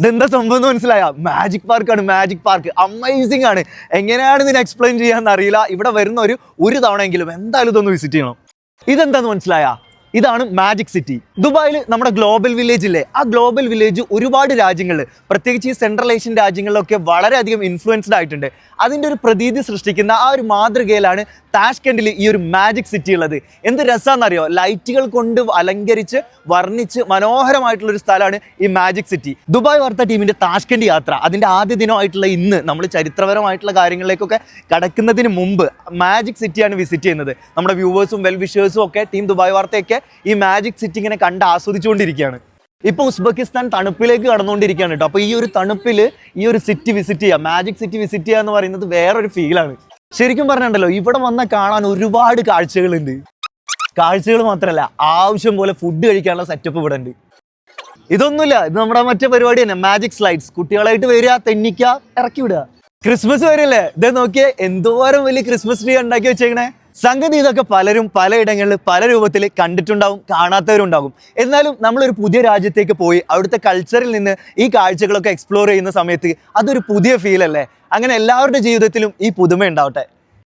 ഇതെന്താ സംഭവം എന്ന് മനസ്സിലായ? മാജിക് പാർക്കാണ്, മാജിക് പാർക്ക്. അമേസിംഗ് ആണ്. എങ്ങനെയാണ് ഇതിനെ എക്സ്പ്ലെയിൻ ചെയ്യാന്ന് അറിയില്ല. ഇവിടെ വരുന്ന ഒരു തവണയെങ്കിലും എന്തായാലും ഇതൊന്ന് വിസിറ്റ് ചെയ്യണം. ഇതെന്താന്ന് മനസ്സിലായ? ഇതാണ് മാജിക് സിറ്റി. ദുബായിൽ നമ്മുടെ ഗ്ലോബൽ വില്ലേജ് ഇല്ലേ, ആ ഗ്ലോബൽ വില്ലേജ് ഒരുപാട് രാജ്യങ്ങളിൽ, പ്രത്യേകിച്ച് ഈ സെൻട്രൽ ഏഷ്യൻ രാജ്യങ്ങളിലൊക്കെ വളരെയധികം ഇൻഫ്ലുവൻസ്ഡ് ആയിട്ടുണ്ട്. അതിൻ്റെ ഒരു പ്രതീതി സൃഷ്ടിക്കുന്ന ആ ഒരു മാതൃകയിലാണ് താഷ്കെൻഡിൽ ഈ ഒരു മാജിക് സിറ്റി ഉള്ളത്. എന്ത് രസമാണെന്നറിയോ? ലൈറ്റുകൾ കൊണ്ട് അലങ്കരിച്ച് വർണ്ണിച്ച് മനോഹരമായിട്ടുള്ളൊരു സ്ഥലമാണ് ഈ മാജിക് സിറ്റി. ദുബായ് വാർത്ത ടീമിൻ്റെ താഷ്കെൻഡ് യാത്ര അതിൻ്റെ ആദ്യ ദിനമായിട്ടുള്ള ഇന്ന് നമ്മൾ ചരിത്രപരമായിട്ടുള്ള കാര്യങ്ങളിലേക്കൊക്കെ കടക്കുന്നതിന് മുമ്പ് മാജിക് സിറ്റിയാണ് വിസിറ്റ് ചെയ്യുന്നത്. നമ്മുടെ വ്യൂവേഴ്സും വെൽ വിഷേഴ്സും ഒക്കെ ടീം ദുബായ് വാർത്തയൊക്കെ ഈ മാജിക് സിറ്റി ഇങ്ങനെ കണ്ട് ആസ്വദിച്ചുകൊണ്ടിരിക്കുകയാണ്. ഇപ്പൊ ഉസ്ബെക്കിസ്ഥാൻ തണുപ്പിലേക്ക് കടന്നുകൊണ്ടിരിക്കുകയാണ് കേട്ടോ. അപ്പൊ ഈ ഒരു തണുപ്പിൽ ഈ ഒരു സിറ്റി വിസിറ്റ് ചെയ്യുക, മാജിക് സിറ്റി വിസിറ്റ് ചെയ്യുക എന്ന് പറയുന്നത് വേറൊരു ഫീലാണ്. ശരിക്കും പറഞ്ഞിട്ടുണ്ടല്ലോ, ഇവിടെ വന്ന കാണാൻ ഒരുപാട് കാഴ്ചകളുണ്ട്. കാഴ്ചകൾ മാത്രമല്ല, ആവശ്യം പോലെ ഫുഡ് കഴിക്കാനുള്ള സെറ്റപ്പ് ഇവിടെ ഉണ്ട്. ഇതൊന്നുമില്ല, ഇത് നമ്മുടെ മറ്റേ പരിപാടി തന്നെ, മാജിക് സ്ലൈഡ്സ്. കുട്ടികളായിട്ട് വരിക, തെന്നിക്കുക, ഇറക്കി വിടുക. ക്രിസ്മസ് വരില്ലേ, ഇതേ നോക്കിയേ എന്തോരം വലിയ ക്രിസ്മസ് ട്രീ ഉണ്ടാക്കി വെച്ചേക്കണേ. സംഗതി ഇതൊക്കെ പലരും പലയിടങ്ങളിൽ പല രൂപത്തിൽ കണ്ടിട്ടുണ്ടാവും, കാണാത്തവരുണ്ടാകും. എന്നാലും നമ്മളൊരു പുതിയ രാജ്യത്തേക്ക് പോയി അവിടുത്തെ കൾച്ചറിൽ നിന്ന് ഈ കാഴ്ചകളൊക്കെ എക്സ്പ്ലോർ ചെയ്യുന്ന സമയത്ത് അതൊരു പുതിയ ഫീൽ അല്ലേ? അങ്ങനെ എല്ലാവരുടെ ജീവിതത്തിലും ഈ പുതുമ ഉണ്ടാവട്ടെ.